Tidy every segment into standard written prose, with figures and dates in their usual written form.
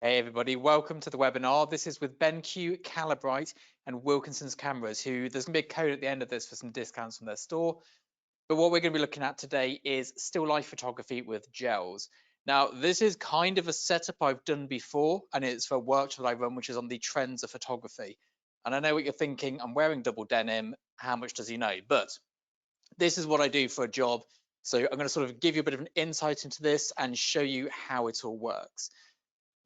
Hey everybody, welcome to the webinar. This is with BenQ, Calibrite and Wilkinson's Cameras, who there's going to be a code at the end of this for some discounts on their store. But what we're going to be looking at today is still life photography with gels. Now, this is kind of a setup I've done before, and it's for a workshop I run, which is on the trends of photography. And I know what you're thinking, I'm wearing double denim, how much does he know? But this is what I do for a job. So I'm going to sort of give you a bit of an insight into this and show you how it all works.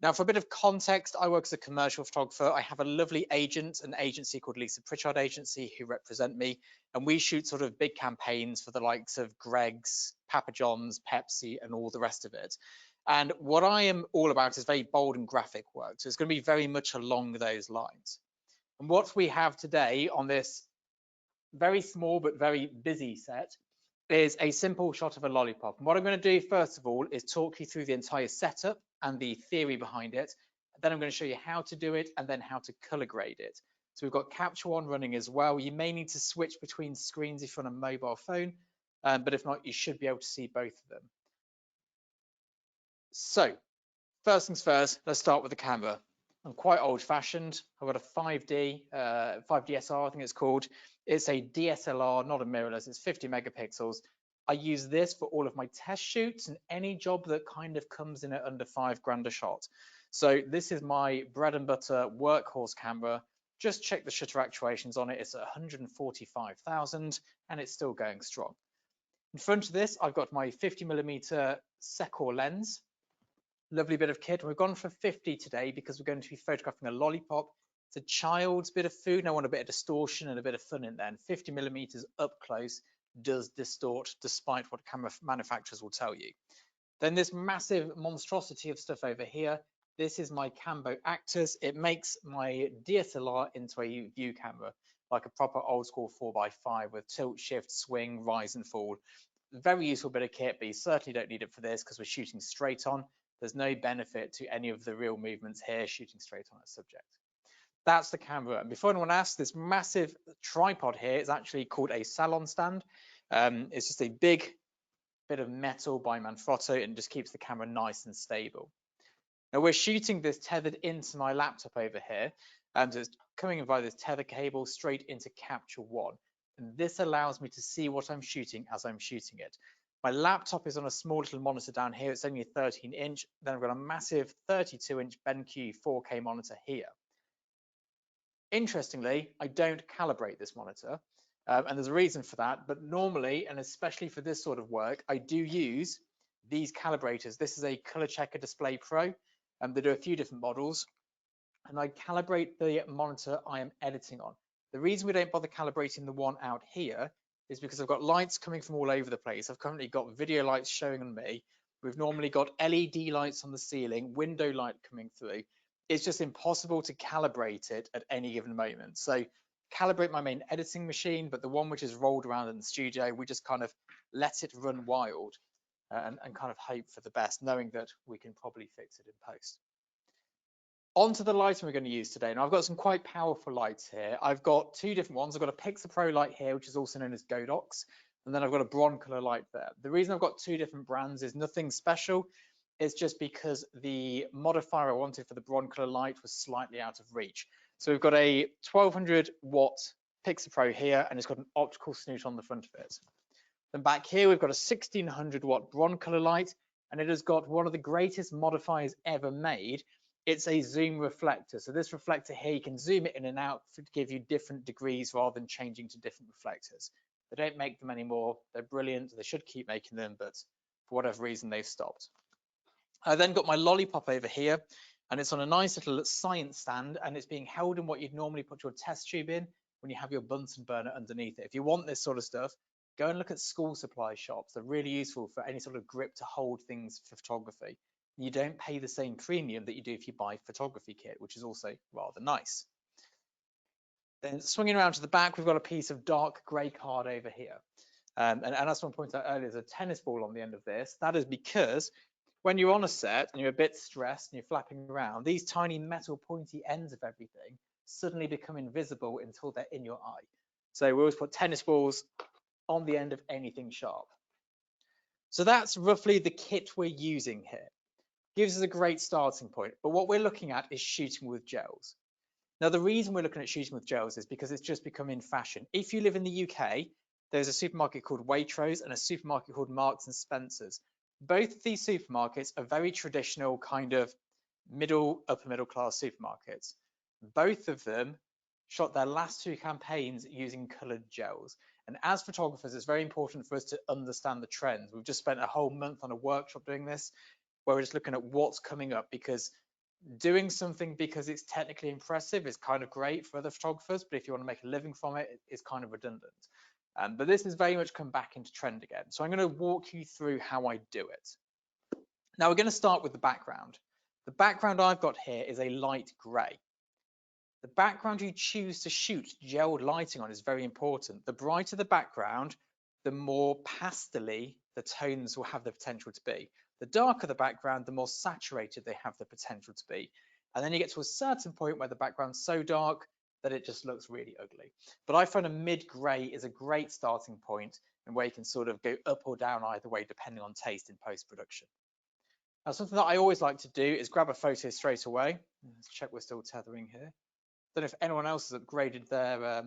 Now, for a bit of context, I work as a commercial photographer. I have a lovely agent, an agency called Lisa Pritchard Agency, who represent me, and we shoot sort of big campaigns for the likes of Greg's, Papa John's, Pepsi, and all the rest of it. And what I am all about is very bold and graphic work. So it's going to be very much along those lines. And what we have today on this very small but very busy set is a simple shot of a lollipop. And what I'm going to do first of all is talk you through the entire setup and the theory behind it. Then I'm going to show you how to do it and then how to color grade it. So we've got Capture One running as well. You may need to switch between screens if you're on a mobile phone, but if not, you should be able to see both of them. So first things first, let's start with the camera. I'm quite old-fashioned. I've got a 5DSR, I think it's called. It's a DSLR, not a mirrorless. It's 50 megapixels. I use this for all of my test shoots and any job that kind of comes in at under £5 a shot. So this is my bread and butter workhorse camera. Just check the shutter actuations on it. It's at 145,000 and it's still going strong. In front of this, I've got my 50mm Secor lens. Lovely bit of kit. We've gone for 50 today because we're going to be photographing a lollipop. It's a child's bit of food and I want a bit of distortion and a bit of fun in there. And 50mm up close does distort despite what camera manufacturers will tell you. Then this massive monstrosity of stuff over here. This is my Cambo Actors. It makes my DSLR into a view camera, like a proper old school 4x5 with tilt, shift, swing, rise and fall. Very useful bit of kit, but you certainly don't need it for this because we're shooting straight on. There's no benefit to any of the real movements here, shooting straight on a subject. That's the camera. And before anyone asks, this massive tripod here is actually called a salon stand. It's just a big bit of metal by Manfrotto and just keeps the camera nice and stable. Now we're shooting this tethered into my laptop over here, and so it's coming in via this tether cable straight into Capture One. And this allows me to see what I'm shooting as I'm shooting it. My laptop is on a small little monitor down here. It's only a 13-inch. Then I've got a massive 32-inch BenQ 4K monitor here. Interestingly, I don't calibrate this monitor, and there's a reason for that. But normally, and especially for this sort of work, I do use these calibrators. This is a ColorChecker Display Pro, and they do a few different models. And I calibrate the monitor I am editing on. The reason we don't bother calibrating the one out here is because I've got lights coming from all over the place. I've currently got video lights showing on me. We've normally got LED lights on the ceiling, window light coming through. It's just impossible to calibrate it at any given moment. So calibrate my main editing machine, but the one which is rolled around in the studio, we just kind of let it run wild and kind of hope for the best, knowing that we can probably fix it in post. Onto the lighting we're going to use today. Now I've got some quite powerful lights here. I've got two different ones. I've got a Pixel Pro light here, which is also known as Godox, and then I've got a Broncolor light there. The reason I've got two different brands is nothing special. It's just because the modifier I wanted for the Broncolor light was slightly out of reach. So we've got a 1200 watt Pixel Pro here, and it's got an optical snoot on the front of it. Then back here, we've got a 1600 watt Broncolor light, and it has got one of the greatest modifiers ever made. It's a zoom reflector. So this reflector here, you can zoom it in and out to give you different degrees rather than changing to different reflectors. They don't make them anymore. They're brilliant. They should keep making them, but for whatever reason, they've stopped. I then got my lollipop over here, and it's on a nice little science stand, and it's being held in what you'd normally put your test tube in when you have your Bunsen burner underneath it. If you want this sort of stuff, go and look at school supply shops. They're really useful for any sort of grip to hold things for photography. You don't pay the same premium that you do if you buy photography kit, which is also rather nice. Then swinging around to the back, we've got a piece of dark grey card over here. And as someone pointed out earlier, there's a tennis ball on the end of this. That is because when you're on a set and you're a bit stressed and you're flapping around, these tiny metal pointy ends of everything suddenly become invisible until they're in your eye. So we always put tennis balls on the end of anything sharp. So that's roughly the kit we're using here. gives us a great starting point. But what we're looking at is shooting with gels. Now, the reason we're looking at shooting with gels is because it's just become in fashion. If you live in the UK, there's a supermarket called Waitrose and a supermarket called Marks and Spencer's. Both of these supermarkets are very traditional kind of upper middle class supermarkets. Both of them shot their last 2 campaigns using coloured gels. And as photographers, it's very important for us to understand the trends. We've just spent a whole month on a workshop doing this, where we're just looking at what's coming up, because doing something because it's technically impressive is kind of great for other photographers, but if you want to make a living from it, it's kind of redundant. But this has very much come back into trend again. So I'm going to walk you through how I do it. Now we're going to start with the background. The background I've got here is a light grey. The background you choose to shoot gelled lighting on is very important. The brighter the background, the more pastel-y the tones will have the potential to be. The darker the background, the more saturated they have the potential to be. And then you get to a certain point where the background's so dark that it just looks really ugly. But I find a mid-grey is a great starting point, and where you can sort of go up or down either way depending on taste in post-production. Now, something that I always like to do is grab a photo straight away. Let's check we're still tethering here. Don't know if anyone else has upgraded their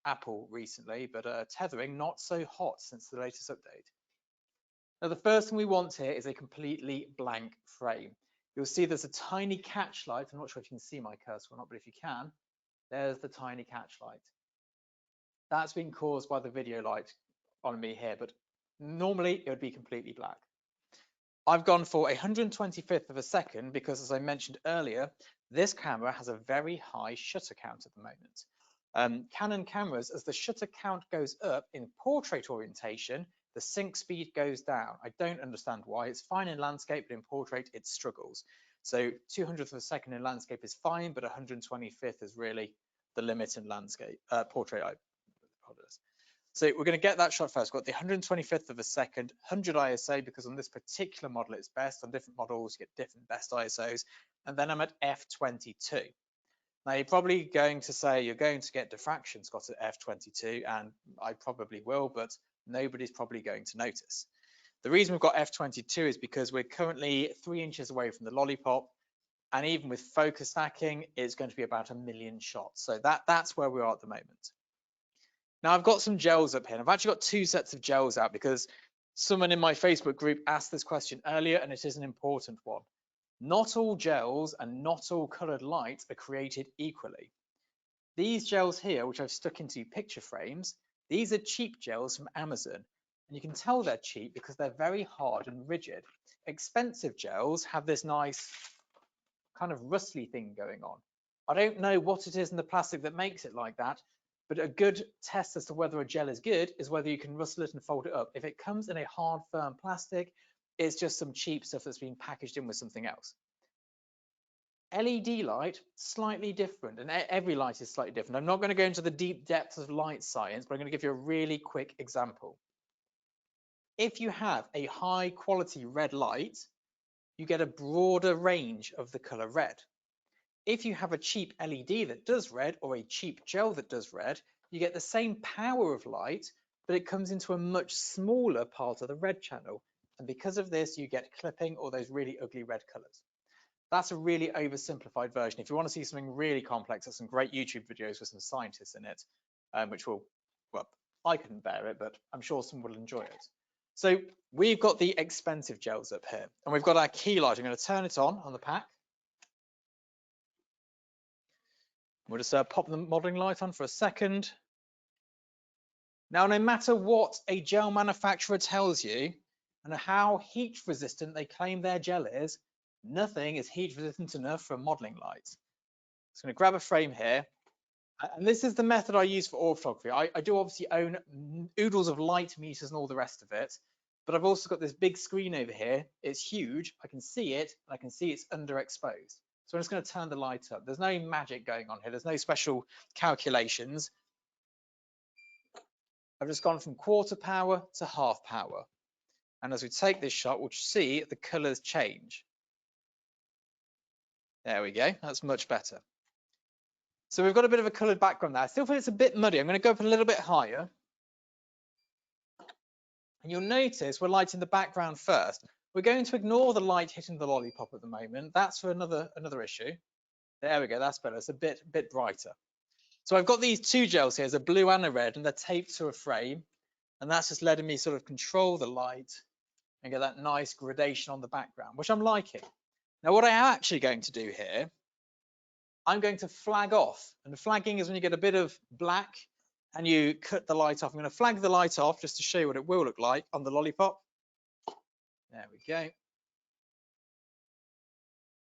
Apple recently, but tethering not so hot since the latest update. Now, the first thing we want here is a completely blank frame. You'll see there's a tiny catch light. I'm not sure if you can see my cursor or not, but if you can, there's the tiny catch light. That's been caused by the video light on me here, but normally it would be completely black. I've gone for 125th of a second because, as I mentioned earlier, this camera has a very high shutter count at the moment. Canon cameras, as the shutter count goes up in portrait orientation, the sync speed goes down. I don't understand why. It's fine in landscape, but in portrait it struggles. So 200th of a second in landscape is fine, but 125th is really the limit in landscape, portrait. I apologize. So we're going to get that shot first. We've got the 125th of a second, 100 ISO, because on this particular model it's best. On different models you get different best ISOs. And then I'm at f22. Now you're probably going to say you're going to get diffraction, Scott, at f22, and I probably will, but nobody's probably going to notice. The reason we've got f22 is because we're currently 3 inches away from the lollipop, and even with focus stacking, it's going to be about 1 million shots. So that's where we are at the moment. Now I've got some gels up here. I've actually got 2 sets of gels out because someone in my Facebook group asked this question earlier, and it is an important one. Not all gels and not all coloured light are created equally. These gels here, which I've stuck into picture frames, these are cheap gels from Amazon. And you can tell they're cheap because they're very hard and rigid. Expensive gels have this nice kind of rustly thing going on. I don't know what it is in the plastic that makes it like that, but a good test as to whether a gel is good is whether you can rustle it and fold it up. If it comes in a hard, firm plastic, it's just some cheap stuff that's been packaged in with something else. LED light, slightly different, and every light is slightly different. I'm not going to go into the deep depths of light science, but I'm going to give you a really quick example. If you have a high quality red light, you get a broader range of the color red. If you have a cheap LED that does red or a cheap gel that does red, you get the same power of light, but it comes into a much smaller part of the red channel. And because of this, you get clipping or those really ugly red colors. That's a really oversimplified version. If you want to see something really complex, there's some great YouTube videos with some scientists in it, which will, well, I couldn't bear it, but I'm sure some will enjoy it. So we've got the expensive gels up here, and we've got our key light. I'm going to turn it on the pack. We'll just pop the modeling light on for a second. Now, no matter what a gel manufacturer tells you and how heat resistant they claim their gel is, nothing is heat resistant enough for a modeling light. So I'm going to grab a frame here. And this is the method I use for oil photography. I do obviously own oodles of light meters and all the rest of it, but I've also got this big screen over here. It's huge. I can see it, and I can see it's underexposed. So I'm just going to turn the light up. There's no magic going on here. There's no special calculations. I've just gone from quarter power to half power. And as we take this shot, we'll see the colors change. There we go. That's much better. So we've got a bit of a colored background there. I still feel it's a bit muddy. I'm going to go up a little bit higher. And you'll notice we're lighting the background first. We're going to ignore the light hitting the lollipop at the moment. That's for another issue. There we go, that's better. It's a bit brighter. So I've got these two gels here, there's a blue and a red, and they're taped to a frame. And that's just letting me sort of control the light and get that nice gradation on the background, which I'm liking. Now, what I am actually going to do here, I'm going to flag off. And the flagging is when you get a bit of black and you cut the light off. I'm going to flag the light off just to show you what it will look like on the lollipop. There we go.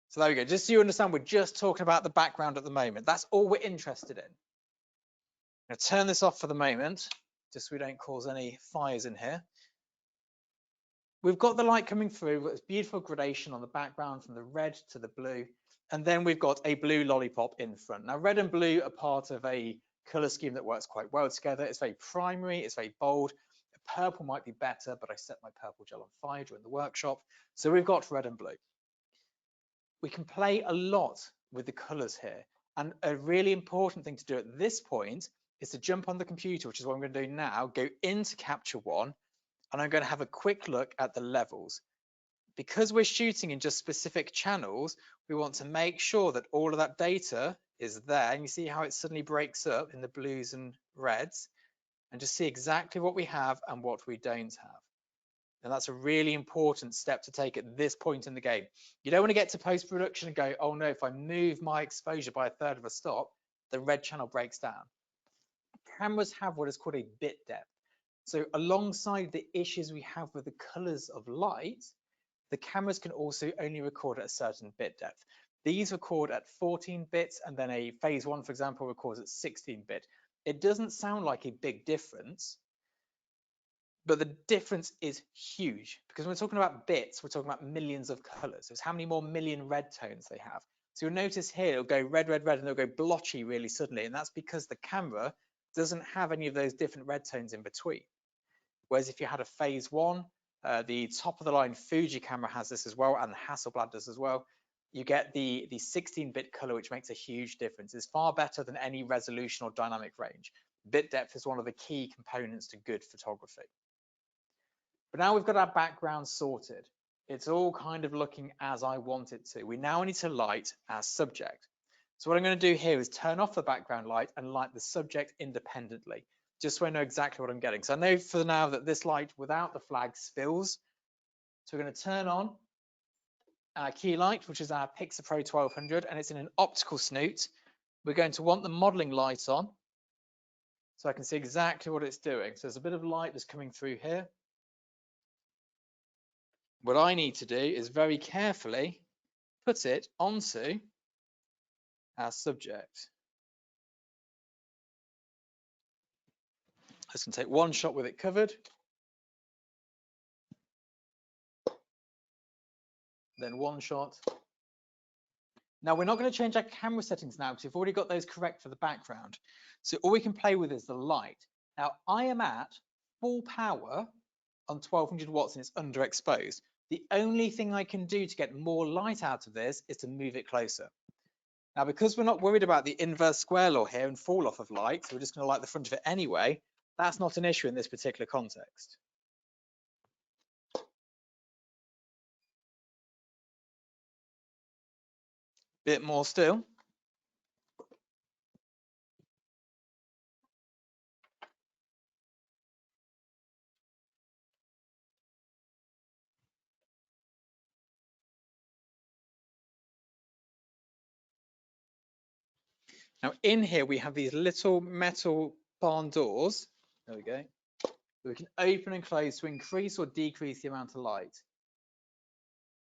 So there we go. Just so you understand, we're just talking about the background at the moment. That's all we're interested in. I'm going to turn this off for the moment, just so we don't cause any fires in here. We've got the light coming through with beautiful gradation on the background from the red to the blue. And then we've got a blue lollipop in front. Now, red and blue are part of a color scheme that works quite well together. It's very primary, it's very bold. Purple might be better, but I set my purple gel on fire during the workshop. So we've got red and blue. We can play a lot with the colors here. And a really important thing to do at this point is to jump on the computer, which is what I'm going to do now, go into Capture One, and I'm going to have a quick look at the levels. Because we're shooting in just specific channels, we want to make sure that all of that data is there. And you see how it suddenly breaks up in the blues and reds, and just see exactly what we have and what we don't have. And that's a really important step to take at this point in the game. You don't want to get to post-production and go, oh no, if I move my exposure by 1/3 of a stop, the red channel breaks down. Cameras have what is called a bit depth. So alongside the issues we have with the colors of light, the cameras can also only record at a certain bit depth. These record at 14 bits, and then a phase 1, for example, records at 16 bit. It doesn't sound like a big difference, but the difference is huge, because when we're talking about bits, we're talking about millions of colors. So it's how many more million red tones they have. So you'll notice here, it'll go red, red, red, and it'll go blotchy really suddenly. And that's because the camera doesn't have any of those different red tones in between. Whereas if you had a phase 1, the top of the line Fuji camera has this as well, and the Hasselblad does as well. You get the 16-bit color, which makes a huge difference. It's far better than any resolution or dynamic range. Bit depth is one of the key components to good photography. But now we've got our background sorted. It's all kind of looking as I want it to. We now need to light our subject. So what I'm going to do here is turn off the background light and light the subject independently, just so I know exactly what I'm getting. So I know for now that this light without the flag spills. So we're going to turn on our key light, which is our Pixapro 1200, and it's in an optical snoot. We're going to want the modeling light on, so I can see exactly what it's doing. So there's a bit of light that's coming through here. What I need to do is very carefully put it onto our subject. Just going to take one shot with it covered. Then one shot. Now we're not going to change our camera settings now because we've already got those correct for the background. So all we can play with is the light. Now I am at full power on 1200 watts and it's underexposed. The only thing I can do to get more light out of this is to move it closer. Now, because we're not worried about the inverse square law here and fall off of light, so we're just going to light the front of it anyway, that's not an issue in this particular context. Bit more still. Now in here we have these little metal barn doors. There we go. We can open and close to increase or decrease the amount of light.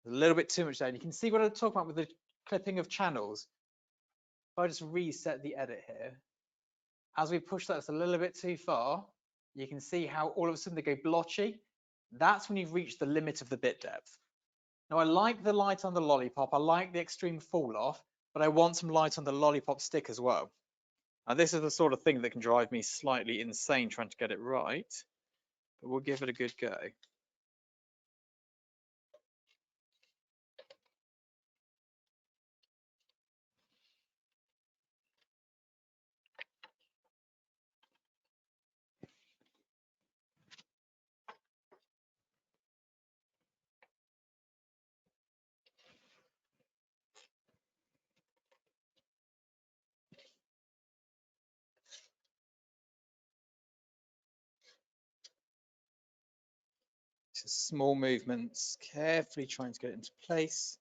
There's a little bit too much there. And you can see what I'm talking about with the clipping of channels. If I just reset the edit here, as we push that a little bit too far, you can see how all of a sudden they go blotchy. That's when you've reached the limit of the bit depth. Now I like the light on the lollipop, I like the extreme fall off, but I want some light on the lollipop stick as well. Now this is the sort of thing that can drive me slightly insane trying to get it right, but we'll give it a good go. Just small movements, carefully trying to get it into place.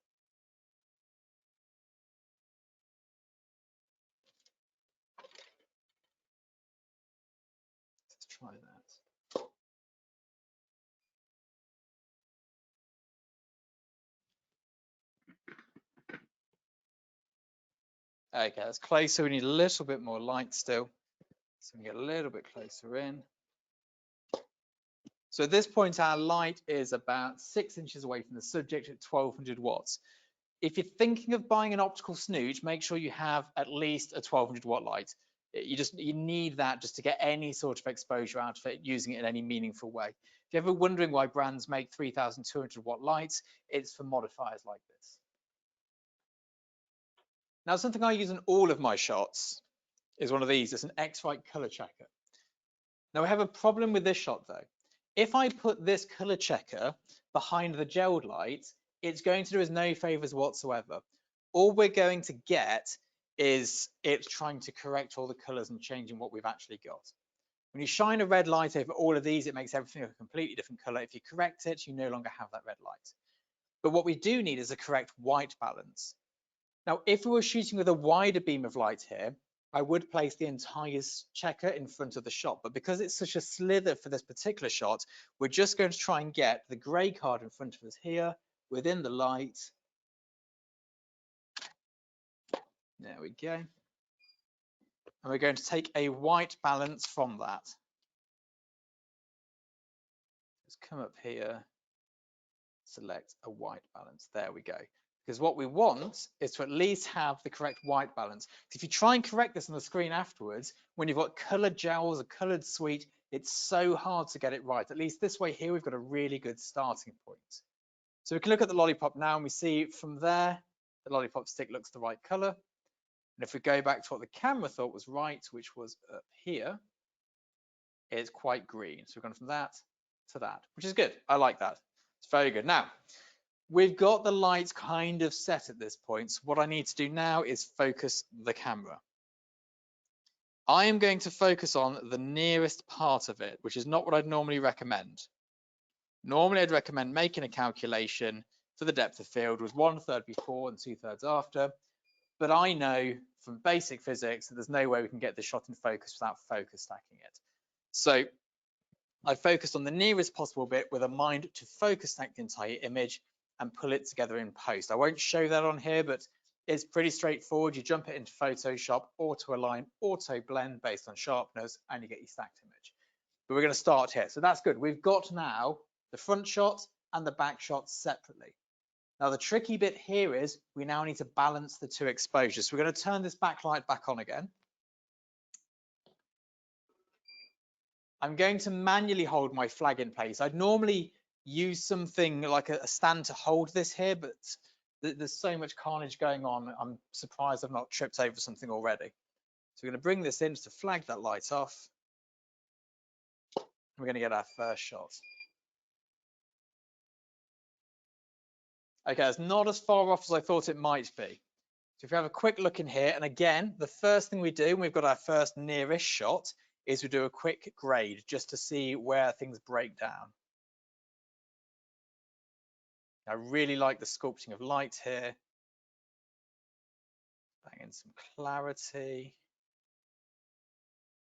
Let's try that. Okay, that's closer. We need a little bit more light still. So we get a little bit closer in. So at this point, our light is about 6 inches away from the subject at 1200 watts. If you're thinking of buying an optical snoot, make sure you have at least a 1200 watt light. You need that just to get any sort of exposure out of it, using it in any meaningful way. If you're ever wondering why brands make 3200 watt lights, it's for modifiers like this. Now, something I use in all of my shots is one of these. It's an X-Rite color checker. Now, we have a problem with this shot though. If I put this color checker behind the gelled light, it's going to do us no favors whatsoever. All we're going to get is it trying to correct all the colors and changing what we've actually got. When you shine a red light over all of these, it makes everything a completely different color. If you correct it, you no longer have that red light. But what we do need is a correct white balance. Now, if we were shooting with a wider beam of light here, I would place the entire checker in front of the shot, but because it's such a slither for this particular shot, we're just going to try and get the gray card in front of us here within the light. There we go. And we're going to take a white balance from that. Just come up here, select a white balance. There we go. Because what we want is to at least have the correct white balance. If you try and correct this on the screen afterwards, when you've got colored gels, a colored suite, it's so hard to get it right. At least this way here, we've got a really good starting point. So we can look at the lollipop now and we see from there, the lollipop stick looks the right color. And if we go back to what the camera thought was right, which was up here, it's quite green. So we've gone from that to that, which is good. I like that. It's very good. Now, we've got the lights kind of set at this point. So what I need to do now is focus the camera. I am going to focus on the nearest part of it, which is not what I'd normally recommend. Normally, I'd recommend making a calculation for the depth of field with 1/3 before and 2/3 after. But I know from basic physics that there's no way we can get this shot in focus without focus stacking it. So I focused on the nearest possible bit with a mind to focus stack the entire image and pull it together in post. I won't show that on here, but it's pretty straightforward. You jump it into Photoshop, auto align, auto blend based on sharpness, and you get your stacked image. But we're going to start here. So that's good. We've got now the front shot and the back shot separately. Now, the tricky bit here is we now need to balance the two exposures. So we're going to turn this backlight back on again. I'm going to manually hold my flag in place. I'd normally use something like a stand to hold this here, but there's so much carnage going on. I'm surprised I've not tripped over something already. So we're going to bring this in to flag that light off. We're going to get our first shot. Okay, it's not as far off as I thought it might be. So if we have a quick look in here, and again, the first thing we do when we've got our first nearest shot is we do a quick grade just to see where things break down. I really like the sculpting of light here. Bang in some clarity.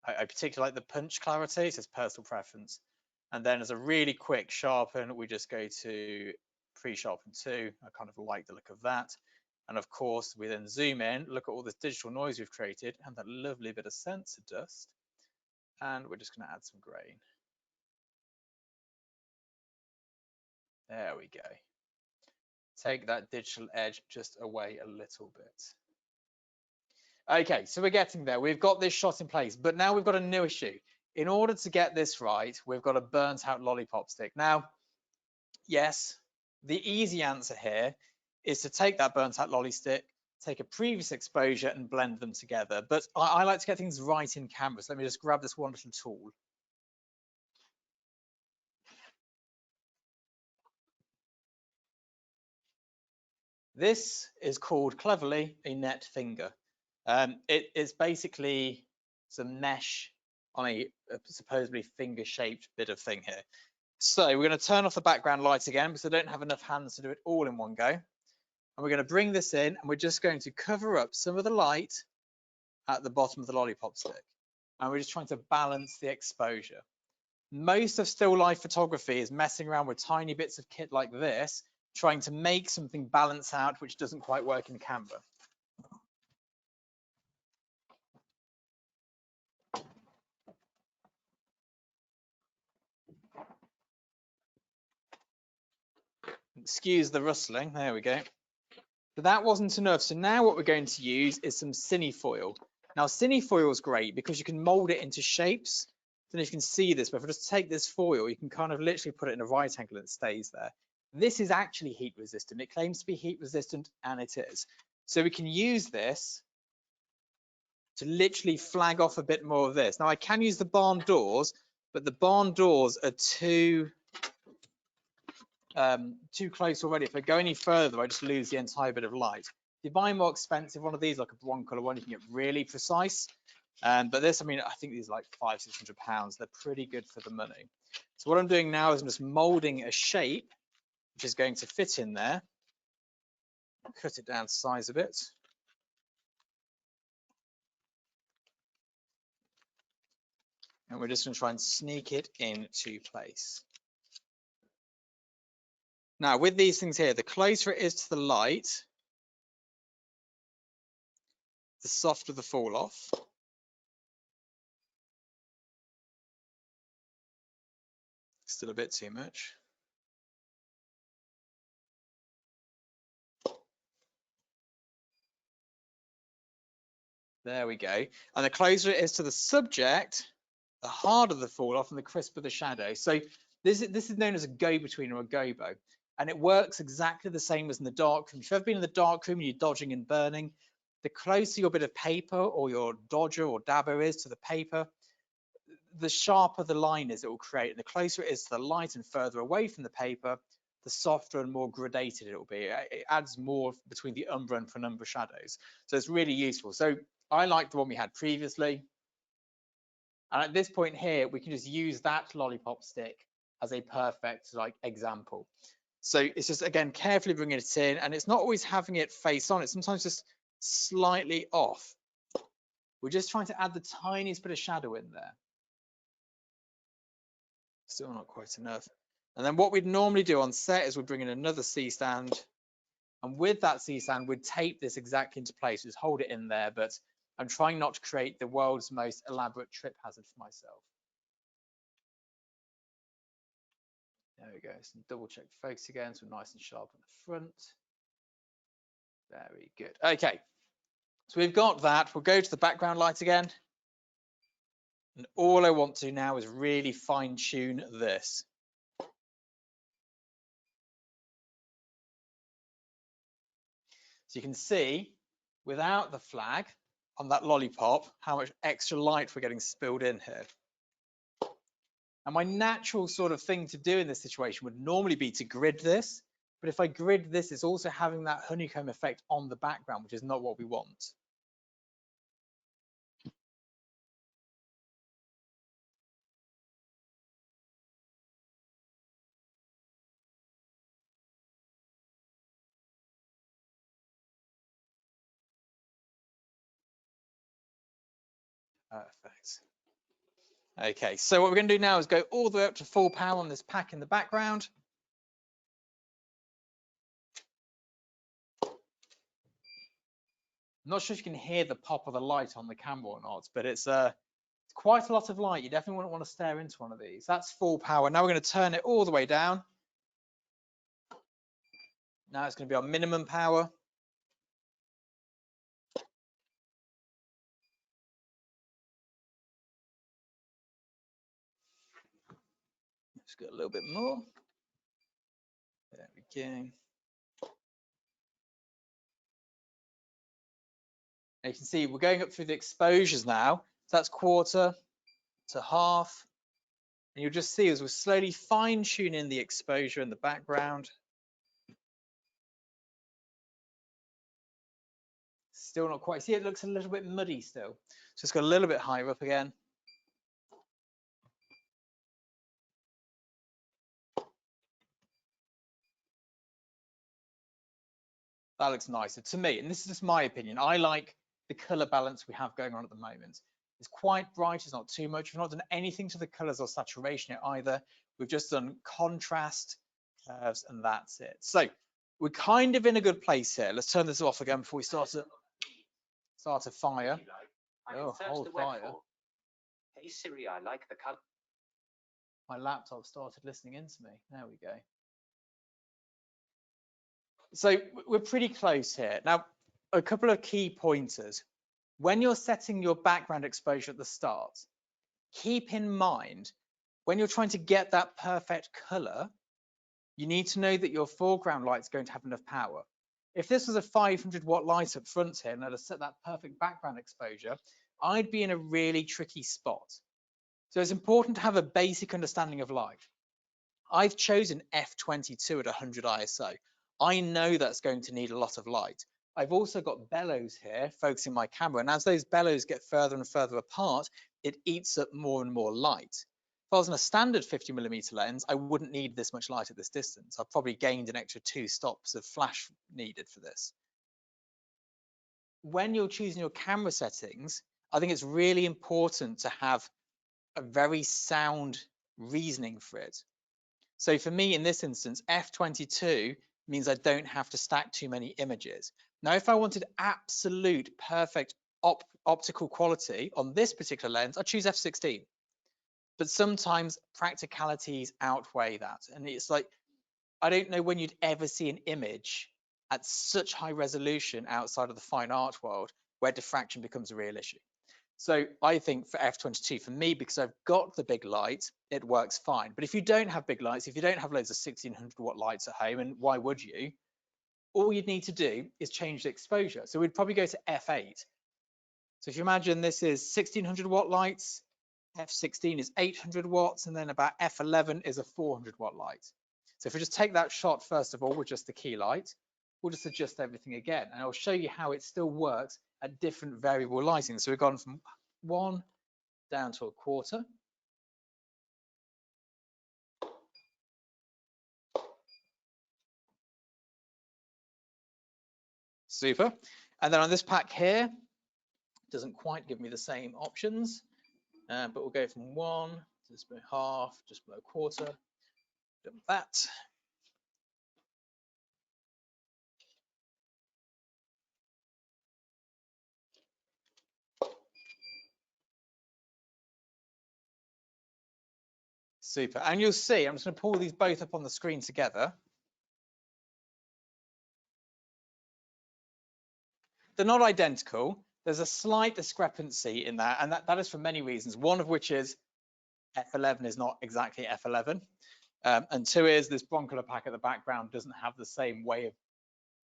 I particularly like the punch clarity, so it's personal preference. And then as a really quick sharpen, we just go to pre-sharpen 2. I kind of like the look of that. And of course, we then zoom in, look at all this digital noise we've created and that lovely bit of sensor dust. And we're just going to add some grain. There we go. Take that digital edge just away a little bit. Okay, so we're getting there. We've got this shot in place, but now we've got a new issue. In order to get this right, we've got a burnt out lollipop stick. Now, yes, the easy answer here is to take that burnt out lolly stick, take a previous exposure and blend them together. But I like to get things right in camera. So let me just grab this one little tool. This is called cleverly a net finger. It's basically some mesh on a supposedly finger-shaped bit of thing here. So we're going to turn off the background light again because I don't have enough hands to do it all in one go. And we're going to bring this in and we're just going to cover up some of the light at the bottom of the lollipop stick. And we're just trying to balance the exposure. Most of still life photography is messing around with tiny bits of kit like this, trying to make something balance out which doesn't quite work in camera. Excuse the rustling, there we go. But that wasn't enough, so now what we're going to use is some cinefoil. Now cinefoil is great because you can mold it into shapes. I don't know if you can see this, but if I just take this foil, you can kind of literally put it in a right angle and it stays there. This is actually heat resistant. It claims to be heat resistant, and it is. So we can use this to literally flag off a bit more of this. Now I can use the barn doors, but the barn doors are too close already. If I go any further, I just lose the entire bit of light. If you buy a more expensive one of these, like a one color one, you can get really precise. But this, I mean, I think these are like £500–600. They're pretty good for the money. So what I'm doing now is I'm just molding a shape, which is going to fit in there. Cut it down to size a bit. And we're just going to try and sneak it into place. Now, with these things here, the closer it is to the light, the softer the fall off. Still a bit too much. There we go. And the closer it is to the subject, the harder the fall off and the crisper the shadow. So this is known as a go-between or a gobo. And it works exactly the same as in the darkroom. If you've ever been in the darkroom and you're dodging and burning, the closer your bit of paper or your dodger or dabber is to the paper, the sharper the line is it will create. And the closer it is to the light and further away from the paper, the softer and more gradated it will be. It adds more between the umbra and penumbra shadows. So it's really useful. So I like the one we had previously. And at this point here, we can just use that lollipop stick as a perfect example. So it's just, again, carefully bringing it in, and it's not always having it face on. It's sometimes just slightly off. We're just trying to add the tiniest bit of shadow in there. Still not quite enough. And then what we'd normally do on set is we'd bring in another C-stand, and with that C-stand, we'd tape this exactly into place, just hold it in there, but I'm trying not to create the world's most elaborate trip hazard for myself. There we go, some double check focus again, so nice and sharp on the front. Very good. Okay, so we've got that. We'll go to the background light again. And all I want to now is really fine tune this. So you can see without the flag on that lollipop, how much extra light we're getting spilled in here. And my natural sort of thing to do in this situation would normally be to grid this. But if I grid this, it's also having that honeycomb effect on the background, which is not what we want. Perfect. Okay, so what we're going to do now is go all the way up to full power on this pack in the background. I'm not sure if you can hear the pop of the light on the camera or not, but it's quite a lot of light. You definitely wouldn't want to stare into one of these. That's full power. Now we're going to turn it all the way down. Now it's going to be on minimum power. Just got a little bit more. There we go. And you can see we're going up through the exposures now. So that's quarter to half. And you'll just see as we're slowly fine tuning the exposure in the background. Still not quite. See, it looks a little bit muddy still. So it's got a little bit higher up again. That looks nicer to me, and this is just my opinion. I like the color balance we have going on at the moment. It's quite bright, it's not too much. We've not done anything to the colors or saturation yet either. We've just done contrast, curves, and that's it. So we're kind of in a good place here. Let's turn this off again before we start a fire. Oh, hold fire. Hey Siri, I like the color. My laptop started listening into me. There we go. So we're pretty close here. Now, a couple of key pointers. When you're setting your background exposure at the start, keep in mind, when you're trying to get that perfect color, you need to know that your foreground light's going to have enough power. If this was a 500 watt light up front here and I'd have set that perfect background exposure, I'd be in a really tricky spot. So it's important to have a basic understanding of light. I've chosen f22 at 100 ISO. I know that's going to need a lot of light. I've also got bellows here focusing my camera, and as those bellows get further and further apart, it eats up more and more light. If I was on a standard 50mm lens, I wouldn't need this much light at this distance. I've probably gained an extra 2 stops of flash needed for this. When you're choosing your camera settings, I think it's really important to have a very sound reasoning for it. So for me, in this instance, f22 means I don't have to stack too many images. Now, if I wanted absolute perfect optical quality on this particular lens, I choose f16. But sometimes practicalities outweigh that. And it's like, I don't know when you'd ever see an image at such high resolution outside of the fine art world where diffraction becomes a real issue. So I think for f22, for me, because I've got the big light, it works fine. But if you don't have big lights, if you don't have loads of 1600 watt lights at home, and why would you? All you'd need to do is change the exposure. So we'd probably go to f8. So if you imagine this is 1600 watt lights, f16 is 800 watts, and then about f11 is a 400 watt light. So if we just take that shot, first of all, with just the key light, we'll just adjust everything again. And I'll show you how it still works at different variable lighting. So we've gone from 1 down to 1/4. Super. And then on this pack here, it doesn't quite give me the same options, but we'll go from 1 to just below half, just below 1/4. Done that. Super. And you'll see, I'm just going to pull these both up on the screen together. They're not identical. There's a slight discrepancy in that, and that is for many reasons. One of which is f11 is not exactly f11. And 2 is this broncolor pack at the background doesn't have the same way of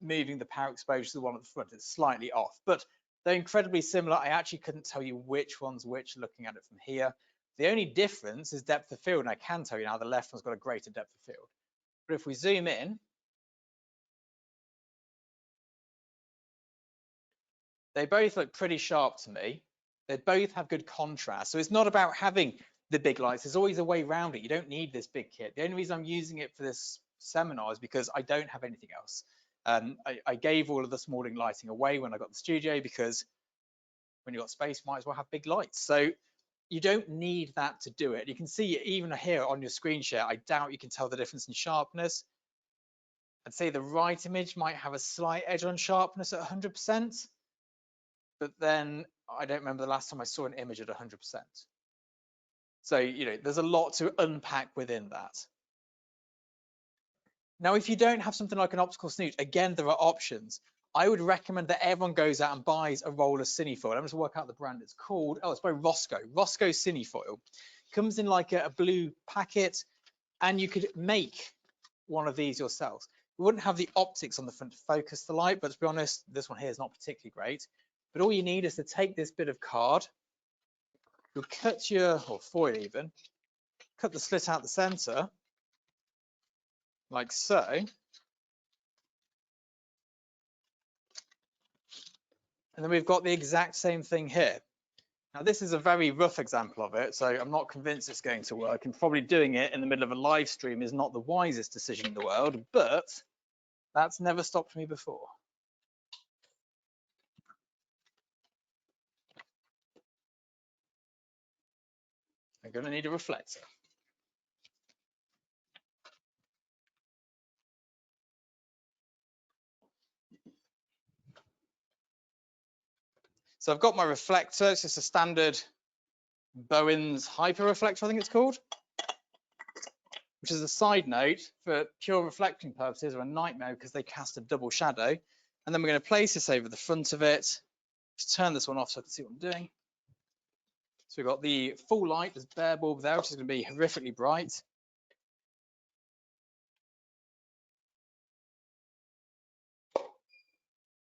moving the power exposure to the one at the front. It's slightly off, but they're incredibly similar. I actually couldn't tell you which one's which looking at it from here. The only difference is depth of field, and I can tell you now the left one's got a greater depth of field. But if we zoom in, they both look pretty sharp to me. They both have good contrast. So it's not about having the big lights. There's always a way around it. You don't need this big kit. The only reason I'm using it for this seminar is because I don't have anything else. I gave all of the smalling lighting away when I got the studio, because when you've got space, you might as well have big lights. So you don't need that to do it. You can see even here on your screen share, I doubt you can tell the difference in sharpness. I'd say the right image might have a slight edge on sharpness at 100%, but then I don't remember the last time I saw an image at 100%. So, you know, there's a lot to unpack within that. Now, if you don't have something like an optical snoot, again, there are options. I would recommend that everyone goes out and buys a roll of cinefoil. I'm just work out the brand it's called. Oh, it's by Roscoe. Roscoe cinefoil. Comes in like a blue packet, and you could make one of these yourselves. You wouldn't have the optics on the front to focus the light, but to be honest, this one here is not particularly great. But all you need is to take this bit of card, you'll cut your, or foil even, cut the slit out the center, like so. And then we've got the exact same thing here. Now, this is a very rough example of it, so I'm not convinced it's going to work, and probably doing it in the middle of a live stream is not the wisest decision in the world, but that's never stopped me before. We're going to need a reflector. So I've got my reflector. It's just a standard Bowen's hyper reflector, I think it's called, which is a side note for pure reflecting purposes are a nightmare because they cast a double shadow. And then we're going to place this over the front of it. Just turn this one off so I can see what I'm doing. So we've got the full light, this bare bulb there, which is going to be horrifically bright.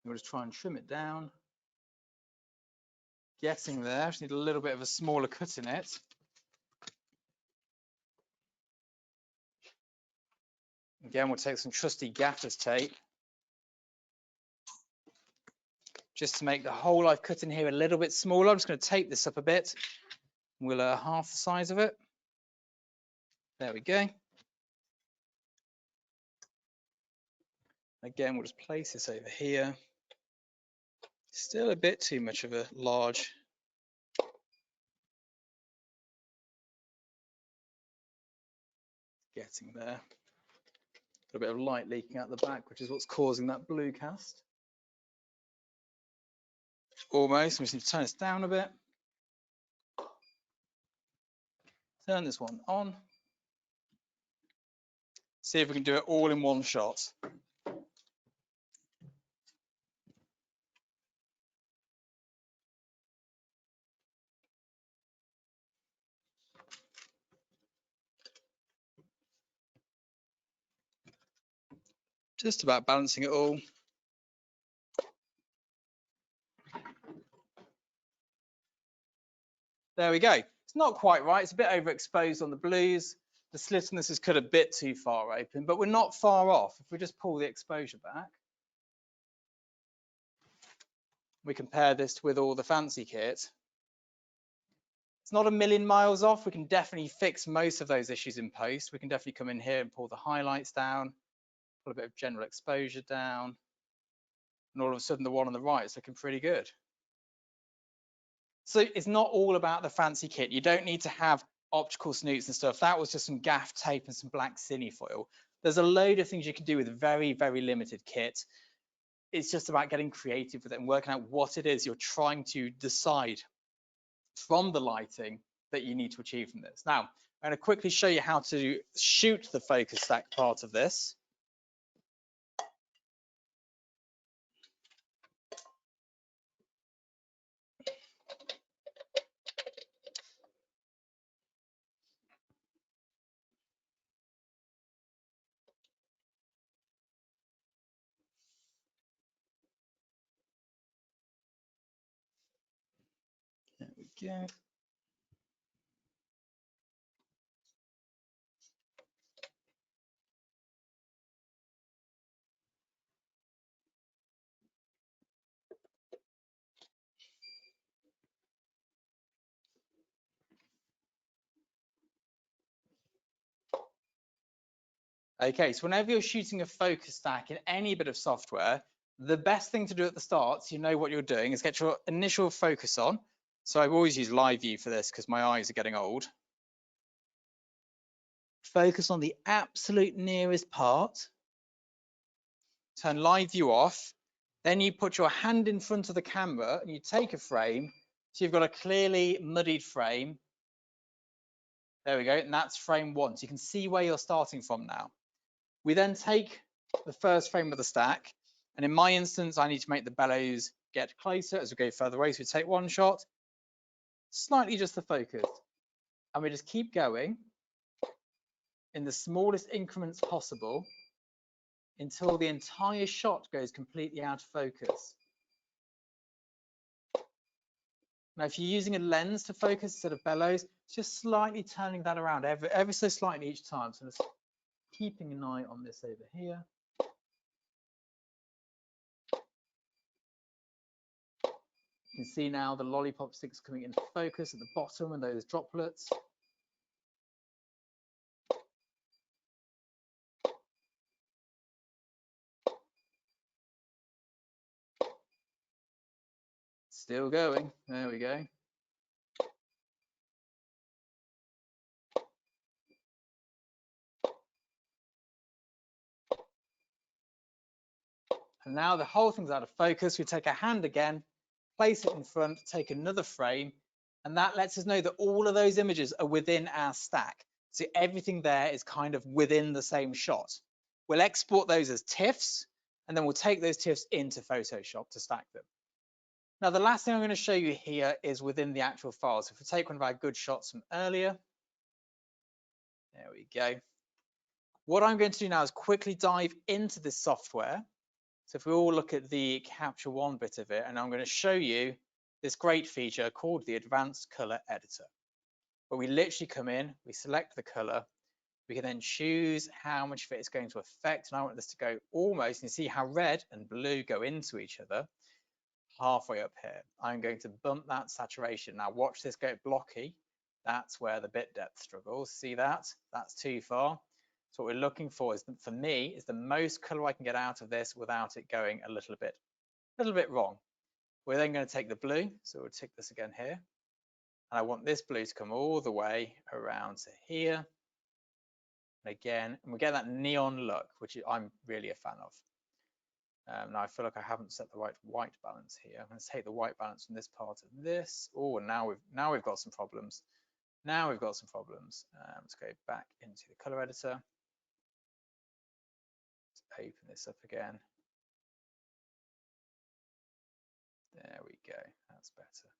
We'll just try and trim it down. Getting there, just need a little bit of a smaller cut in it. Again, we'll take some trusty gaffer's tape just to make the hole I've cut in here a little bit smaller. I'm just going to tape this up a bit. We'll half the size of it. There we go. Again, we'll just place this over here. Still a bit too much of a large. Getting there. Got a bit of light leaking out the back, which is what's causing that blue cast. Almost. We just need to turn this down a bit. Turn this one on. See if we can do it all in one shot. Just about balancing it all. There we go. It's not quite right. It's a bit overexposed on the blues. The slit on this is cut a bit too far open, but we're not far off. If we just pull the exposure back, we compare this with all the fancy kit. It's not a million miles off. We can definitely fix most of those issues in post. We can definitely come in here and pull the highlights down, pull a bit of general exposure down, and all of a sudden the one on the right is looking pretty good. So it's not all about the fancy kit. You don't need to have optical snoots and stuff. That was just some gaff tape and some black cinefoil. There's a load of things you can do with very, very limited kit. It's just about getting creative with it and working out what it is you're trying to decide from the lighting that you need to achieve from this. Now, I'm going to quickly show you how to shoot the focus stack part of this. There we go. Okay, so whenever you're shooting a focus stack in any bit of software, the best thing to do at the start, so you know what you're doing, is get your initial focus on. So I always use live view for this because my eyes are getting old. Focus on the absolute nearest part. Turn live view off. Then you put your hand in front of the camera and you take a frame. So you've got a clearly muddied frame. There we go, and that's frame one. So you can see where you're starting from now. We then take the first frame of the stack, and in my instance, I need to make the bellows get closer as we go further away. So we take one shot, slightly just the focus, and we just keep going in the smallest increments possible until the entire shot goes completely out of focus. Now, if you're using a lens to focus instead of bellows, just slightly turning that around ever so slightly each time. So just keeping an eye on this over here. You can see now the lollipop sticks coming into focus at the bottom and those droplets. Still going. There we go. And now the whole thing's out of focus. We take our hand again, place it in front, take another frame, and that lets us know that all of those images are within our stack. So everything there is kind of within the same shot. We'll export those as TIFFs, and then we'll take those TIFFs into Photoshop to stack them. Now, the last thing I'm going to show you here is within the actual file. So if we take one of our good shots from earlier, there we go. What I'm going to do now is quickly dive into this software. So if we all look at the Capture One bit of it, and I'm going to show you this great feature called the Advanced Color Editor, where we literally come in, we select the color, we can then choose how much of it is going to affect, and I want this to go almost, and you see how red and blue go into each other, halfway up here. I'm going to bump that saturation. Now watch this go blocky. That's where the bit depth struggles. See that? That's too far. So what we're looking for is, for me, is the most color I can get out of this without it going a little bit wrong. We're then going to take the blue. So we'll tick this again here. And I want this blue to come all the way around to here. And again, and we get that neon look, which I'm really a fan of. Now I feel like I haven't set the right white balance here. I'm going to take the white balance from this part of this. Oh, and now we've got some problems. Now we've got some problems. Let's go back into the color editor. Let's open this up again. There we go. That's better.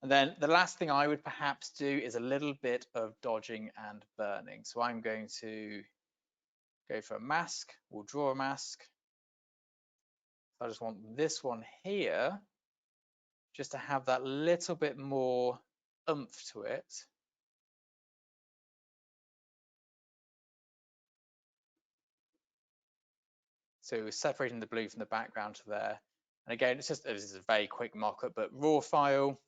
And then the last thing I would perhaps do is a little bit of dodging and burning. So I'm going to go for a mask. We'll draw a mask. I just want this one here just to have that little bit more oomph to it. So we're separating the blue from the background to there. And again, this is a very quick mock-up, but raw file,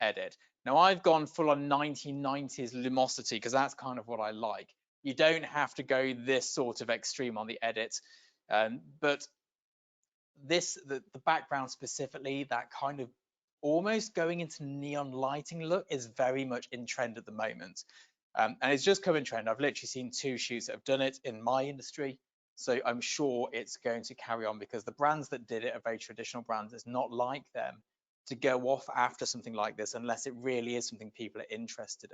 edit. Now I've gone full on 1990s lumosity because that's kind of what I like. You don't have to go this sort of extreme on the edit, but the background specifically, that kind of almost going into neon lighting look is very much in trend at the moment. And it's just come in trend. I've literally seen 2 shoots that have done it in my industry. So I'm sure it's going to carry on because the brands that did it are very traditional brands. It's not like them to go off after something like this unless it really is something people are interested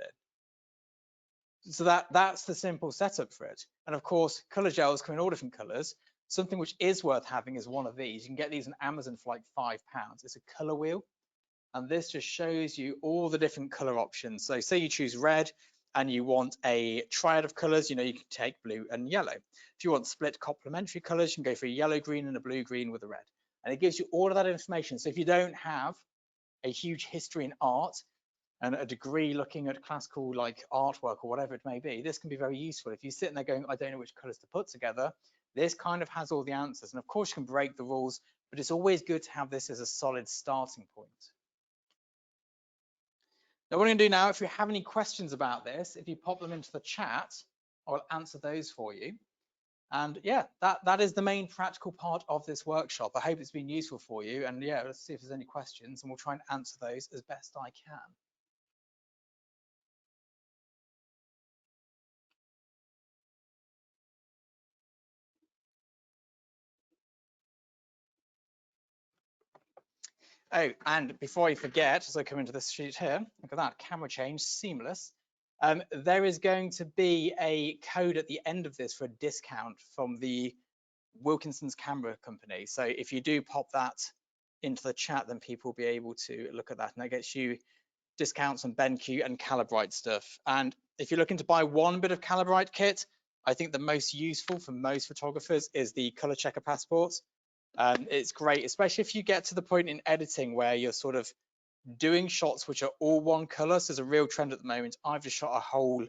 in. So that's the simple setup for it. And of course, color gels come in all different colors. Something which is worth having is one of these. You can get these on Amazon for like £5. It's a color wheel. And this just shows you all the different color options. So say you choose red and you want a triad of colors, you know, you can take blue and yellow. If you want split complementary colors, you can go for a yellow green and a blue green with a red. And it gives you all of that information. So if you don't have a huge history in art and a degree looking at classical like artwork or whatever it may be, this can be very useful. If you're sitting there going, I don't know which colors to put together, this kind of has all the answers. And of course you can break the rules, but it's always good to have this as a solid starting point. Now, what I'm going to do now, if you have any questions about this, if you pop them into the chat, I will answer those for you. And yeah, that is the main practical part of this workshop. I hope it's been useful for you. And yeah, let's see if there's any questions and we'll try and answer those as best I can. Oh, and before I forget, as I come into this sheet here, look at that, camera change, seamless. There is going to be a code at the end of this for a discount from the Wilkinson's camera company. So if you do pop that into the chat, then people will be able to look at that, and that gets you discounts on BenQ and Calibrite stuff. And if you're looking to buy one bit of Calibrite kit, I think the most useful for most photographers is the ColorChecker passport. It's great, especially if you get to the point in editing where you're sort of doing shots which are all one color. So there's a real trend at the moment. I've just shot a whole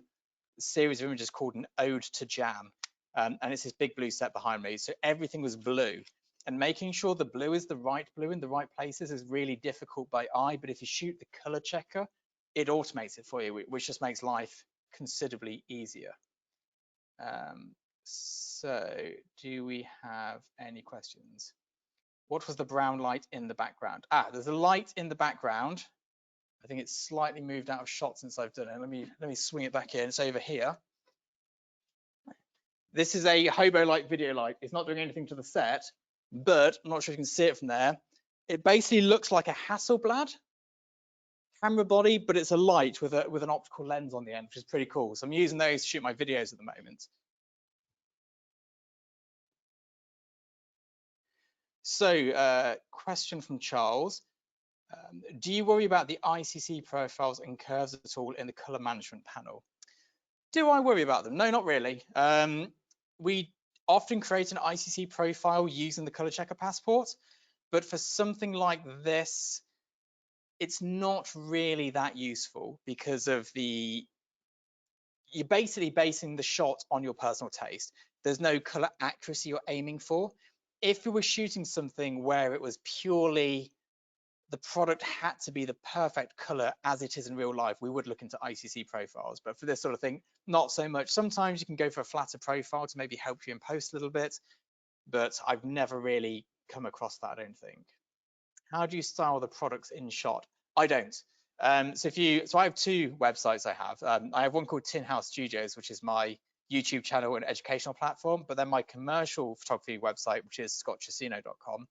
series of images called an ode to jam. And it's this big blue set behind me. So everything was blue. And making sure the blue is the right blue in the right places is really difficult by eye. But if you shoot the color checker, it automates it for you, which just makes life considerably easier. So do we have any questions? What was the brown light in the background? There's a light in the background. I think it's slightly moved out of shot since I've done it. Let me swing it back in. It's over here. This is a hobo light video light. It's not doing anything to the set. but I'm not sure if you can see it from there. It basically looks like a Hasselblad camera body, but it's a light with an optical lens on the end, which is pretty cool. So I'm using those to shoot my videos at the moment. So question from Charles. Do you worry about the ICC profiles and curves at all in the color management panel? Do I worry about them? No, not really. We often create an ICC profile using the ColorChecker passport, but for something like this, it's not really that useful because of you're basically basing the shot on your personal taste. There's no color accuracy you're aiming for. If you were shooting something where it was purely the product had to be the perfect color as it is in real life, we would look into ICC profiles. But for this sort of thing, not so much. Sometimes you can go for a flatter profile to maybe help you in post a little bit, but I've never really come across that, I don't think. How do you style the products in shot? I don't. So I have two websites I have one called Tin House Studios, which is my YouTube channel and educational platform, but then my commercial photography website, which is scottchoucino.com.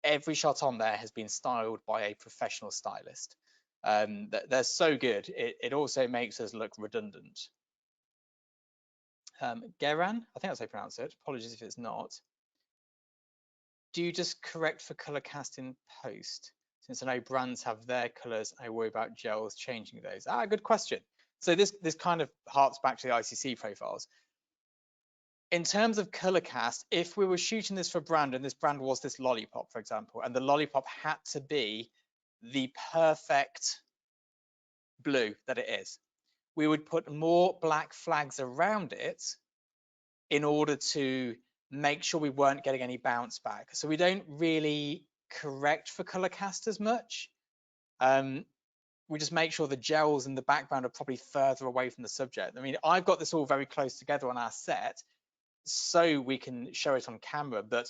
Every shot on there has been styled by a professional stylist. They're so good. It also makes us look redundant. Geran, I think that's how you pronounce it. Apologies if it's not. Do you just correct for color cast in post? Since I know brands have their colors, I worry about gels changing those. Good question. So this kind of harks back to the ICC profiles. In terms of color cast, if we were shooting this for a brand and this brand was this lollipop, for example, and the lollipop had to be the perfect blue that it is, we would put more black flags around it in order to make sure we weren't getting any bounce back. So we don't really correct for color cast as much. We just make sure the gels in the background are probably further away from the subject. I mean, I've got this all very close together on our set, so we can show it on camera, but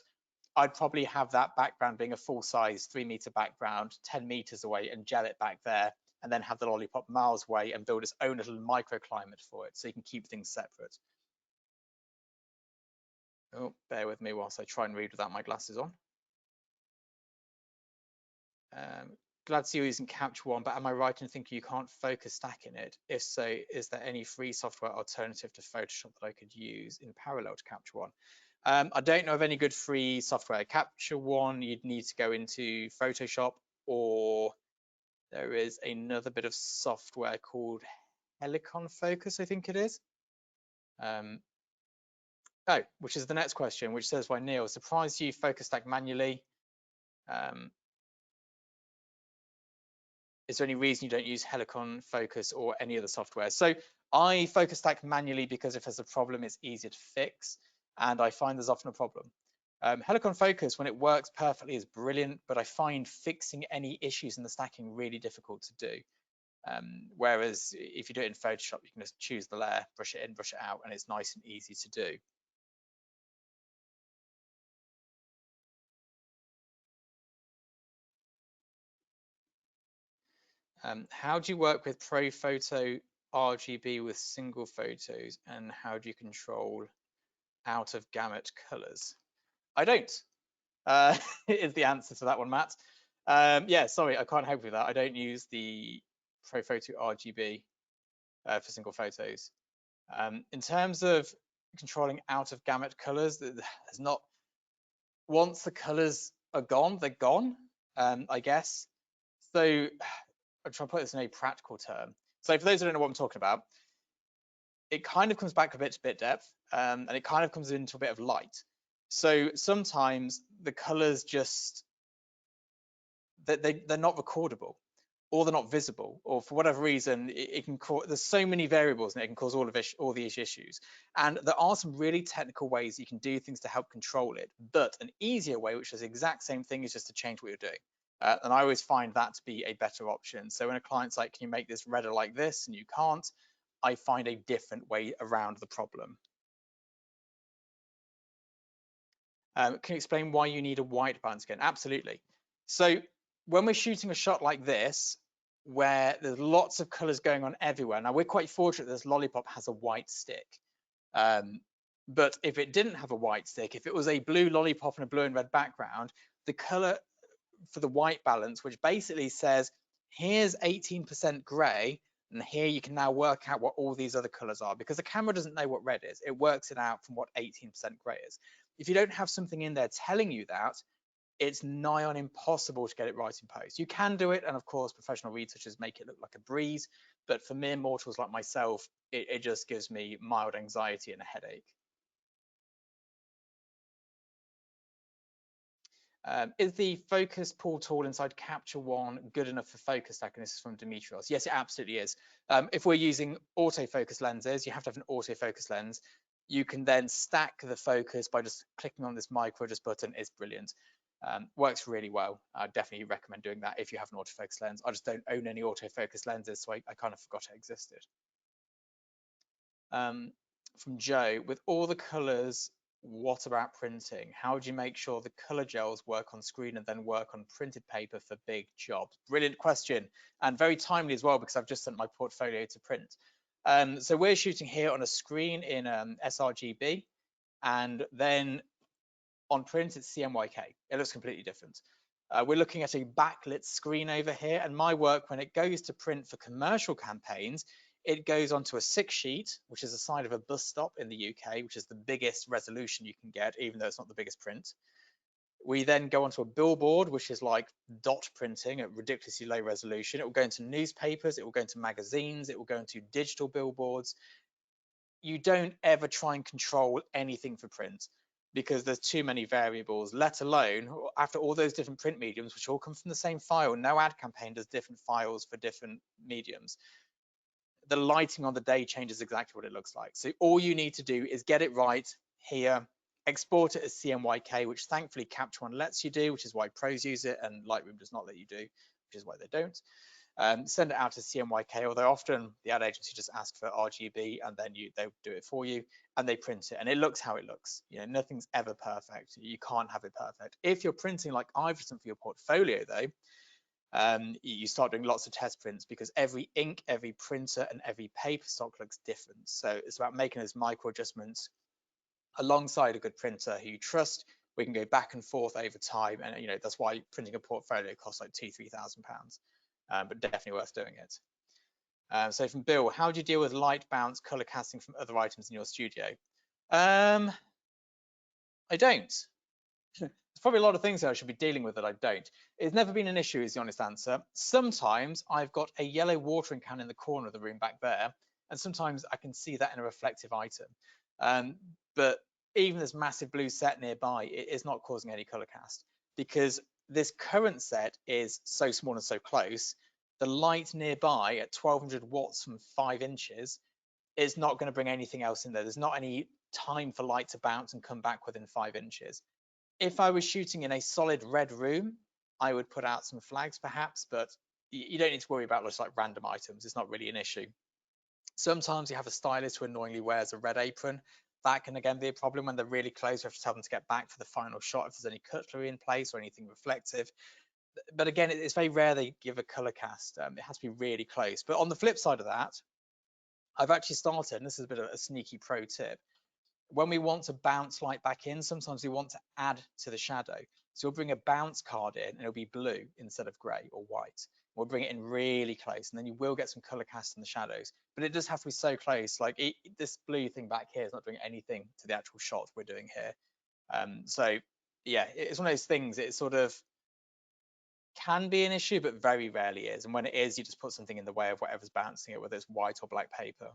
I'd probably have that background being a full size 3-meter background 10 meters away and gel it back there, and then have the lollipop miles away and build its own little microclimate for it, so you can keep things separate. Oh, bear with me whilst I try and read without my glasses on. Glad to see you're using Capture One, but am I right in thinking you can't focus stack in it? If so, is there any free software alternative to Photoshop that I could use in parallel to Capture One? I don't know of any good free software. Capture One, you'd need to go into Photoshop, or there is another bit of software called Helicon Focus, I think it is. Which is the next question, which says by Neil, surprised you focus stack manually. Is there any reason you don't use Helicon Focus or any other software? So I focus stack manually because if there's a problem, it's easier to fix, and I find there's often a problem. Helicon Focus, when it works perfectly, is brilliant, but I find fixing any issues in the stacking really difficult to do. Whereas if you do it in Photoshop, you can just choose the layer, brush it in, brush it out, and it's nice and easy to do. How do you work with ProPhoto RGB with single photos, and how do you control out of gamut colors? I don't, is the answer to that one, Matt. Yeah, sorry, I can't help with that. I don't use the ProPhoto RGB for single photos. In terms of controlling out of gamut colors, there's not, once the colors are gone, they're gone, I guess. So I'm trying to put this in a practical term. So for those who don't know what I'm talking about, it kind of comes back a bit to bit depth, and it kind of comes into a bit of light. So sometimes the colors just, they're not recordable, or they're not visible, or for whatever reason, it can cause, there's so many variables and it can cause all these issues. And there are some really technical ways you can do things to help control it, but an easier way, which is the exact same thing, is just to change what you're doing. And I always find that to be a better option. So when a client's like, can you make this redder like this? And you can't, I find a different way around the problem. Can you explain why you need a white balance again? Absolutely. So when we're shooting a shot like this, where there's lots of colors going on everywhere, now we're quite fortunate this lollipop has a white stick. But if it didn't have a white stick, if it was a blue lollipop and a blue and red background, the color for the white balance, which basically says, here's 18% gray, and here you can now work out what all these other colors are, because the camera doesn't know what red is. It works it out from what 18% gray is. If you don't have something in there telling you that, it's nigh on impossible to get it right in post. You can do it, and of course, professional retouchers make it look like a breeze, but for mere mortals like myself, it just gives me mild anxiety and a headache. Is the focus pull tool inside Capture One good enough for focus stack? And this is from Dimitrios. Yes, it absolutely is. If we're using autofocus lenses, you have to have an autofocus lens. You can then stack the focus by just clicking on this micro adjust button. It's brilliant. Works really well. I definitely recommend doing that if you have an autofocus lens. I just don't own any autofocus lenses, so I kind of forgot it existed. From Joe, with all the colors, what about printing? How do you make sure the color gels work on screen and then work on printed paper for big jobs? Brilliant question, and very timely as well, because I've just sent my portfolio to print. So we're shooting here on a screen in sRGB, and then on print it's CMYK. It looks completely different. We're looking at a backlit screen over here, and my work, when it goes to print for commercial campaigns, it goes onto a 6-sheet, which is the side of a bus stop in the UK, which is the biggest resolution you can get, even though it's not the biggest print. We then go onto a billboard, which is like dot printing at ridiculously low resolution. It will go into newspapers, it will go into magazines, it will go into digital billboards. You don't ever try and control anything for print, because there's too many variables, let alone after all those different print mediums, which all come from the same file. No ad campaign does different files for different mediums. The lighting on the day changes exactly what it looks like. So all you need to do is get it right here, export it as CMYK, which thankfully Capture One lets you do, which is why pros use it and Lightroom does not let you do, which is why they don't. Send it out as CMYK, although often the ad agency just asks for RGB and then they'll do it for you and they print it and it looks how it looks. You know, nothing's ever perfect. You can't have it perfect. If you're printing like I've done for your portfolio though, you start doing lots of test prints, because every ink, every printer and every paper stock looks different. So it's about making those micro adjustments alongside a good printer who you trust. We can go back and forth over time, and you know that's why printing a portfolio costs like £2,000-3,000, but definitely worth doing it. So from Bill, how do you deal with light bounce color casting from other items in your studio? I don't. There's probably a lot of things that I should be dealing with that I don't. It's never been an issue is the honest answer. Sometimes I've got a yellow watering can in the corner of the room back there, and sometimes I can see that in a reflective item. But even this massive blue set nearby, it is not causing any color cast, because this current set is so small and so close. The light nearby at 1200 watts from 5 inches is not going to bring anything else in there. There's not any time for light to bounce and come back within 5 inches. If I was shooting in a solid red room, I would put out some flags perhaps, but you don't need to worry about just like random items. It's not really an issue. Sometimes you have a stylist who annoyingly wears a red apron. That can again be a problem when they're really close. You have to tell them to get back for the final shot if there's any cutlery in place or anything reflective. But again, it's very rare they give a color cast. It has to be really close. But on the flip side of that, I've actually started, and this is a bit of a sneaky pro tip, when we want to bounce light back in, sometimes we want to add to the shadow. So we'll bring a bounce card in and it'll be blue instead of gray or white. We'll bring it in really close and then you will get some color cast in the shadows, but it does have to be so close. Like this blue thing back here is not doing anything to the actual shot we're doing here. So yeah, it's one of those things, it sort of can be an issue, but very rarely is. And when it is, you just put something in the way of whatever's bouncing it, whether it's white or black paper.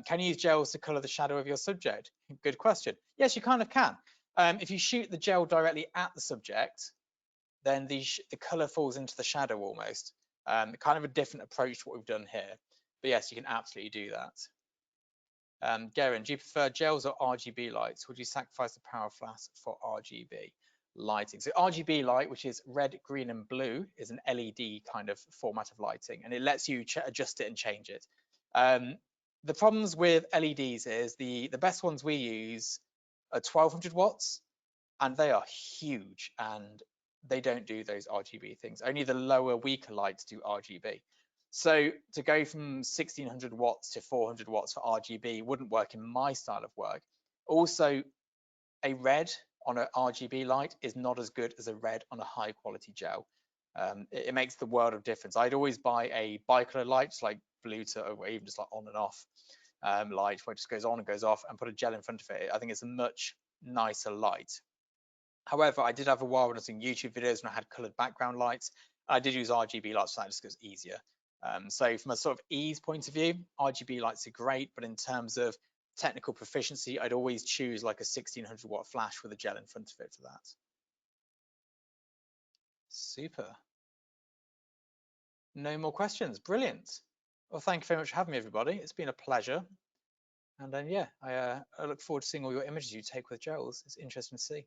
Can you use gels to color the shadow of your subject? Good question. Yes, you kind of can. If you shoot the gel directly at the subject, then the color falls into the shadow almost. Kind of a different approach to what we've done here. But yes, you can absolutely do that. Garen, do you prefer gels or RGB lights? Would you sacrifice the power flash for RGB lighting? So RGB light, which is red, green, and blue, is an LED kind of format of lighting, and it lets you adjust it and change it. The problems with LEDs is the best ones we use are 1200 watts, and they are huge, and they don't do those RGB things. Only the lower, weaker lights do RGB. So to go from 1600 watts to 400 watts for RGB wouldn't work in my style of work. Also, a red on an RGB light is not as good as a red on a high quality gel. It makes the world of difference. I'd always buy a bicolor light, like blue to, or even just like on and off light, where it just goes on and goes off, and put a gel in front of it. I think it's a much nicer light. However, I did have a while when I was in YouTube videos when I had colored background lights. I did use RGB lights for that just because it's easier. So from a sort of ease point of view, RGB lights are great, but in terms of technical proficiency, I'd always choose like a 1600 watt flash with a gel in front of it for that. Super. No more questions. Brilliant. Well, thank you very much for having me, everybody. It's been a pleasure. And then, yeah, I look forward to seeing all your images you take with gels. It's interesting to see.